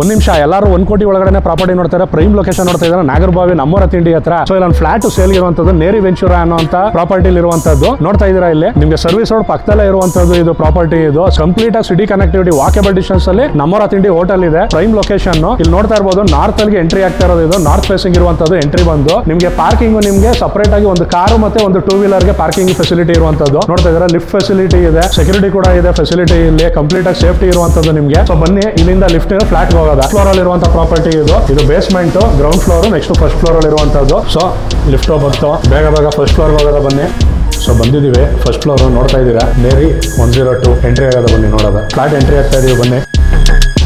ಒಂದ್ ನಿಮಿಷ ಎಲ್ಲರೂ 1 ಕೋಟಿ ಒಳಗಡೆ ಪ್ರಾಪರ್ಟಿ ನೋಡ್ತಾರೆ. ಪ್ರೈಮ್ ಲೊಕೇಶನ್ ನೋಡ್ತಾ ಇದ್ದಾರೆ, ನಾಗರಬಾವಿ ನಮ್ಮೂರ ತಿಂಡಿ ಹತ್ರ. ಸೊ ಇಲ್ಲೊಂದು ಫ್ಲಾಟ್ ಸೇಲ್ ಇರುವಂತದ್ದು ನೇರಿ ವೆಂಚೂರಾ ಅನ್ನುವಂತ ಪ್ರಾಪರ್ಟಿ ಇರುವಂತದ್ದು ನೋಡ್ತಾ ಇದೀರಾ. ಇಲ್ಲಿ ನಿಮ್ಗೆ ಸರ್ವಿಸ್ ರೋಡ್ ಪಕ್ಕದಲ್ಲೇ ಇರುವಂತದ್ದು ಇದು ಪ್ರಾಪರ್ಟಿ. ಇದು ಕಂಪ್ಲೀಟ್ ಆಗಿ ಸಿಟಿ ಕನೆಕ್ಟಿವಿಟಿ, ವಾಕೇಬಲ್ ಡಿಸ್ಟೆನ್ಸ್ ಅಲ್ಲಿ ನಮ್ಮೂರ ತಿಂಡಿ ಹೋಟೆಲ್ ಇದೆ. ಪ್ರೈಮ್ ಲೊಕೇಶನ್ ಇಲ್ಲಿ ನೋಡ್ತಾ ಇರಬಹುದು. ನಾರ್ತ್ ಅಲ್ಲಿ ಎಂಟ್ರಿ ಆಗ್ತಾ ಇರೋದು. ಇದು ನಾರ್ತ್ ಫೇಸಿಂಗ್ ಇರುವಂತದ್ದು. ಎಂಟ್ರಿ ಬಂದು ನಿಮ್ಗೆ ಪಾರ್ಕಿಂಗ್ ನಿಮ್ಗೆ ಸಪರೇಟ್ ಆಗಿ ಒಂದು ಕಾರು ಮತ್ತೆ ಒಂದು 2 ವೀಲರ್ ಗೆ ಪಾರ್ಕಿಂಗ್ ಫೆಸಿಲಿಟಿ ಇರುವಂತದ್ದು ನೋಡ್ತಾ ಇದ್ದಾರೆ. ಲಿಫ್ಟ್ ಫೆಸಿಲಿಟಿ ಇದೆ, ಸೆಕ್ಯೂರಿಟಿ ಕೂಡ ಇದೆ ಫೆಸಿಲಿಟಿ. ಇಲ್ಲಿ ಕಂಪ್ಲೀಟ್ ಆಗಿ ಸೇಫ್ಟಿ ಇರುವಂತದ್ದು ನಿಮ್ಗೆ. ಸೊ ಬನ್ನಿ, ಇಲ್ಲಿಂದ ಲಿಫ್ಟ್ ಫ್ಲಾಟ್ ಹೋಗೋದ. ಫ್ಲೋರ್ ಅಲ್ಲಿ ಇರುವಂತ ಪ್ರಾಪರ್ಟಿ ಇದು basement, ground floor, next first floor ಅಲ್ಲಿ ಇರುವಂತದ್ದು. ಸೊ ಲಿಫ್ಟ್ ಬಂತು, ಬೇಗ ಫಸ್ಟ್ ಫ್ಲೋರ್ ಹೋಗೋದ. ಬನ್ನಿ, ಸೊ ಬಂದಿದ್ದೀವಿ ಫಸ್ಟ್ ಫ್ಲೋರ್. ನೋಡ್ತಾ ಇದ್ದೀರಾ, ನೇರಿ 102 ಎಂಟ್ರಿ ಆಗೋದ. ಬನ್ನಿ ನೋಡೋದ. ಫ್ಲಾಟ್ ಎಂಟ್ರಿ ಆಗ್ತಾ ಇದೀವಿ. ಬನ್ನಿ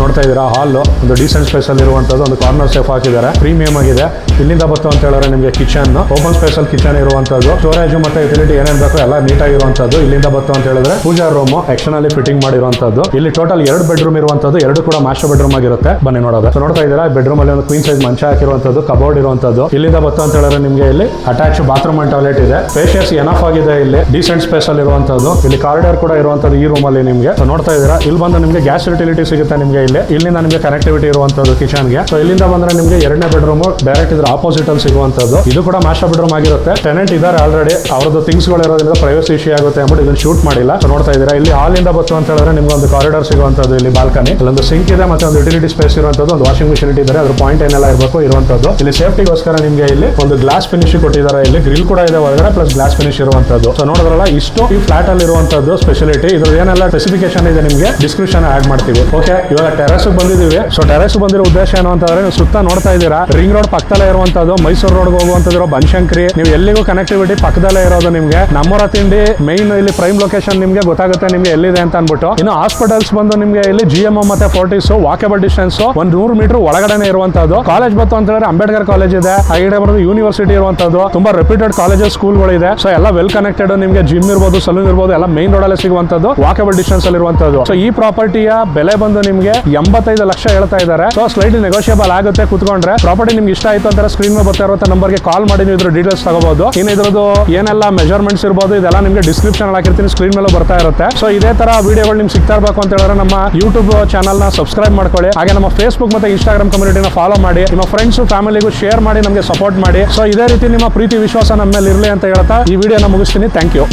ನೋಡ್ತಾ ಇದ್ದೀರಾ, ಹಾಲ್ ಒಂದು ಡೀಸೆಂಟ್ ಸ್ಪೇಸ್ ಅಲ್ಲಿ ಇರುವಂತದ್ದು. ಒಂದು ಕಾರ್ನರ್ ಸೇಫ್ ಹಾಕಿದ್ದಾರೆ, ಪ್ರೀಮಿಯಂ ಆಗಿದೆ. ಇಲ್ಲಿಂದ ಬಂತು ಅಂತ ಹೇಳಿದ್ರೆ ನಿಮಗೆ ಕಿಚನ್, ಓಪನ್ ಸ್ಪೇಸ್ ಅಲ್ಲಿ ಕಿಚನ್ ಇರುವಂತದ್ದು. ಸ್ಟೋರೇಜ್ ಮತ್ತೆ ಯುಟಿಲಿಟಿ ಏನೇನು ಬೇಕೋ ಎಲ್ಲ ನೀಟಾಗಿರುವಂತದ್ದು. ಇಲ್ಲಿಂದ ಬಂತು ಅಂತ ಹೇಳಿದ್ರೆ ಪೂಜಾ ರೂಮ್ ಎಕ್ಸ್ಟರ್ನಲಿ ಫಿಟ್ಟಿಂಗ್ ಮಾಡಿರುವಂತದ್ದು. ಇಲ್ಲಿ ಟೋಟಲ್ 2 ಬೆಡ್ರೂಮ್ ಇರುವಂತದ್ದು. 2 ಕೂಡ ಮಾಸ್ಟರ್ ಬೆಡ್ರೂಮ್ ಆಗಿರುತ್ತೆ. ಬನ್ನಿ ನೋಡೋದು. ಸೊ ನೋಡ್ತಾ ಇದ್ದೀರಾ, ಬೆಡ್ರೂಮ್ ಅಲ್ಲಿ ಒಂದು ಕ್ವೀನ್ ಸೈಜ್ ಮಂಚ ಹಾಕಿರುವಂತದ್ದು, ಕಬೋರ್ಡ್ ಇರುವಂತದ್ದು. ಇಲ್ಲಿಂದ ಬಂತು ಅಂತ ಹೇಳಿದ್ರೆ ನಿಮಗೆ ಇಲ್ಲಿ ಅಟ್ಯಾಚ್ ಬಾತ್ರೂಮ್ ಅಂಡ್ ಟಾಯ್ಲೆಟ್ ಇದೆ. ಸ್ಪೇಷಿಯಸ್ ಎನಫ್ ಆಗಿದೆ. ಇಲ್ಲಿ ಡೀಸೆಂಟ್ ಸ್ಪೇಸ್ ಅಲ್ಲಿ ಇರುವಂತದ್ದು. ಇಲ್ಲಿ ಕಾರಿಡಾರ್ ಕೂಡ ಇರುವಂತದ್ದು ಈ ರೂಮ್ ಅಲ್ಲಿ ನಿಮಗೆ. ಸೊ ನೋಡ್ತಾ ಇದ್ದೀರಾ, ಇಲ್ಲಿ ಬಂದು ನಿಮಗೆ ಗ್ಯಾಸ್ ಯುಟಿಲಿಟಿ ಸಿಗುತ್ತೆ ನಿಮಗೆ. ಇಲ್ಲಿಂದ ನಿಮಗೆ ಕನೆಕ್ಟಿವಿಟಿ ಇರುವಂತದ್ದು ಕಿಚನ್ಗೆ. ಸೊ ಇಲ್ಲಿಂದ ಬಂದ್ರೆ ನಿಮಗೆ 2ನೇ ಬೆಡ್ರೂಮ್ ಡೈರೆಕ್ಟ್ ಇದ್ರ ಆಪೋಸಿಟ್ ಅಲ್ಲಿ ಸಿಗುವಂತದ್ದು. ಇದು ಕೂಡ ಮಾಸ್ಟರ್ ಬೆಡ್ರೂಮ್ ಆಗಿರುತ್ತೆ. ಟೆನೆಂಟ್ ಇದ್ದಾರೆ ಆಲ್ರೆಡಿ, ಅವ್ರದ್ದು ಥಿಂಗ್ಸ್ ಗಳು ಇರೋದ್ರಿಂದ ಪ್ರೈವಸಿ ಇಶ್ಯೂ ಆಗುತ್ತೆ ಅಂದ್ಬಿಟ್ಟು ಇದನ್ನ ಶೂಟ್ ಮಾಡಿಲ್ಲ. ಸೊ ನೋಡ್ತಾ ಇದ್ದೀರಾ, ಇಲ್ಲಿ ಹಾಲ್ ಇಂದ ಬಂತು ಅಂತ ಹೇಳಿದ್ರೆ ನಿಮ್ಗೆ ಒಂದು ಕಾರಿಡಾರ್ ಸಿಗುವಂತದ್ದು. ಇಲ್ಲಿ ಬಾಲ್ಕನಿ, ಇಲ್ಲೊಂದು ಸಿಂಕ್ ಇದೆ, ಮತ್ತೆ ಒಂದು ಯುಟಿಲಿಟಿ ಸ್ಪೇಸ್ ಇರುವಂತದ್ದು. ಒಂದು ವಾಷಿಂಗ್ ಮಿಷಿನ್ ಇಟ್ಟಿದ್ದಾರೆ, ಅದ್ರ ಪಾಯಿಂಟ್ ಏನೆಲ್ಲ ಇರಬೇಕು ಇರುವಂತದ್ದು. ಇಲ್ಲಿ ಸೇಫ್ಟಿಗೋಸ್ಕರ ನಿಮಗೆ ಇಲ್ಲಿ ಒಂದು ಗ್ಲಾಸ್ ಫಿನಿಶ್ ಕೊಟ್ಟಿದ್ದಾರೆ. ಇಲ್ಲಿ ಗ್ರಿಲ್ ಕೂಡ ಇದೆ ಒಳಗಡೆ, ಪ್ಲಸ್ ಗ್ಲಾಸ್ ಫಿನಿಶ್ ಇರುವಂತದ್ದು. ಸೊ ನೋಡಿದ್ರಲ್ಲ, ಇಷ್ಟು ಈ ಫ್ಲಾಟ್ ಅಲ್ಲಿ ಇರುವಂತದ್ದು ಸ್ಪೆಷಾಲಿಟಿ. ಇದ್ರ ಏನೆಲ್ಲ ಸ್ಪೆಸಿಫಿಕೇಶನ್ ಇದೆ ನಿಮಗೆ ಡಿಸ್ಕ್ರಿಪ್ಷನ್ ಆಡ್ ಮಾಡ್ತೀವಿ. ಓಕೆ, ಇವಾಗ ಟೆರೆಸ್ ಬಂದಿದ್ದೀವಿ. ಸೊ ಟೆರೆಸ್ ಬಂದಿರೋ ಉದ್ದೇಶ ಏನು ಅಂತಂದ್ರೆ, ನೀವು ಸುತ್ತ ನೋಡ್ತಾ ಇದ್ದೀರಾ, ರಿಂಗ್ ರೋಡ್ ಪಕ್ಕದಲ್ಲೇ ಇರುವಂತದ್ದು, ಮೈಸೂರು ರೋಡ್ ಹೋಗುವಂತದ್ದು, ಬನಶಂಕರಿ, ನೀವು ಎಲ್ಲಿಗೂ ಕನೆಕ್ಟಿವಿಟಿ ಪಕ್ಕದಲ್ಲೇ ಇರೋದು. ನಿಮಗೆ ನಮ್ಮೂರ ತಿಂಡಿ ಮೈನ್ ಇಲ್ಲಿ ಪ್ರೈಮ್ ಲೊಕೇಶನ್ ನಿಮಗೆ ಗೊತ್ತಾಗುತ್ತೆ ನಿಮಗೆ ಎಲ್ಲಿದೆ ಅಂತ ಅನ್ಬಿಟ್ಟು. ಇನ್ನು ಹಾಸ್ಪಿಟಲ್ಸ್ ಬಂದು ನಿಮಗೆ ಇಲ್ಲಿ GMO ಮತ್ತೆ ಫೋರ್ಟಿಸ್ ವಾಕೇಬಲ್ ಡಿಸ್ಟೆನ್ಸ್ 100 ಮೀಟರ್ ಒಳಗಡೆನೆ ಇರುವಂತದ್ದು. ಕಾಲೇಜ್ ಬಂತು ಅಂತ ಹೇಳಿದ್ರೆ ಅಂಬೇಡ್ಕರ್ ಕಾಲೇಜ್ ಇದೆ, ಹಾಗೆ ಬರೋದು ಯೂನಿವರ್ಸಿಟಿ ಇರುವಂತದ್ದು. ತುಂಬಾ ರೆಪ್ಯೂಟೆಡ್ ಕಾಲೇಜಸ್ ಸ್ಕೂಲ್ಗಳು ಇದೆ. ಸೊ ಎಲ್ಲ ವೆಲ್ ಕನೆಕ್ಟೆಡ್. ನಿಮಗೆ ಜಿಮ್ ಇರ್ಬೋದು, ಸಲೂನ್ ಇರ್ಬೋದು, ಎಲ್ಲ ಮೈನ್ ರೋಡ್ ಅಲ್ಲಿ ಸಿಗುವಂತದ್ದು, ವಾಕೇಬಲ್ ಡಿಸ್ಟೆನ್ಸ್ ಅಲ್ಲಿ ಇರುವಂತದ್ದು. ಸೊ ಈ ಪ್ರಾಪರ್ಟಿಯ ಬೆಲೆ ಬಂದು ನಿಮಗೆ 85 ಲಕ್ಷ ಹೇಳ್ತಾ ಇದ್ದಾರೆ. ಸೊ ಸ್ಲೈಟ್ಲಿ ನೆಗೋಷಿಯಬಲ್ ಆಗುತ್ತೆ ಕೂತ್ಕೊಂಡ್ರೆ. ಪ್ರಾಪರ್ಟಿ ನಿಮ್ಗೆ ಇಷ್ಟ ಆಯ್ತು ಅಂದ್ರೆ ಸ್ಕ್ರೀನ್ ಮೇಲೆ ಬರ್ತಾ ಇರುವಂತ ನಂಬರ್ಗೆ ಕಾಲ್ ಮಾಡಿ ನೀವು ಇದ್ರ ಡೀಟೇಲ್ಸ್ ತಗೋಬಹುದು. ಇನ್ನು ಇದ್ರದ್ದು ಏನೆಲ್ಲ ಮೆಜರ್ಮೆಂಟ್ಸ್ ಇರ್ಬೋದು ಇದೆಲ್ಲ ನಿಮಗೆ ಡಿಸ್ಕ್ರಿಪ್ಷನ್ ಹಾಕಿರ್ತೀನಿ, ಸ್ಕ್ರೀನ್ ಮೇಲೆ ಬರ್ತಾ ಇರುತ್ತೆ. ಸೊ ಇದೇ ತರ ವಿಡಿಯೋಗಳು ನಿಮ್ಗೆ ಸಿಗ್ತಾ ಇರಬೇಕು ಅಂತ ಹೇಳಿದ್ರೆ ನಮ್ಮ ಯೂಟ್ಯೂಬ್ ಚಾನಲ್ ನ ಸಬ್ಸ್ಕ್ರೈಬ್ ಮಾಡ್ಕೊಳ್ಳಿ. ಹಾಗೆ ನಮ್ಮ ಫೇಸ್ಬುಕ್ ಮತ್ತೆ ಇನ್ಸ್ಟಾಗ್ರಾಮ್ ಕಮ್ಯುನಿಟಿನ ಫಾಲೋ ಮಾಡಿ. ನಿಮ್ಮ ಫ್ರೆಂಡ್ಸ್ ಫ್ಯಾಮಿಲಿಗೂ ಶೇರ್ ಮಾಡಿ, ನಮಗೆ ಸಪೋರ್ಟ್ ಮಾಡಿ. ಸೊ ಇದೇ ರೀತಿ ನಿಮ್ಮ ಪ್ರೀತಿ ವಿಶ್ವಾಸ ನಮ್ಮ ಮೇಲೆ ಇರಲಿ ಅಂತ ಹೇಳ್ತಾ ಈ ವಿಡಿಯೋನ ಮುಗಿಸ್ತೀನಿ. Thank you.